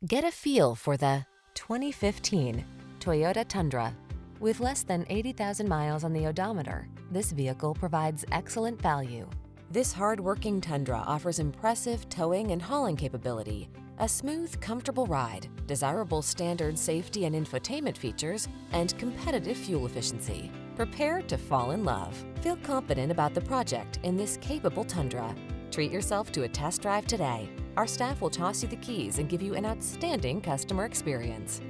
Get a feel for the 2015 Toyota Tundra. With less than 80,000 miles on the odometer, this vehicle provides excellent value. This hard-working Tundra offers impressive towing and hauling capability, a smooth, comfortable ride, desirable standard safety and infotainment features, and competitive fuel efficiency. Prepare to fall in love. Feel confident about the project in this capable Tundra. Treat yourself to a test drive today. Our staff will toss you the keys and give you an outstanding customer experience.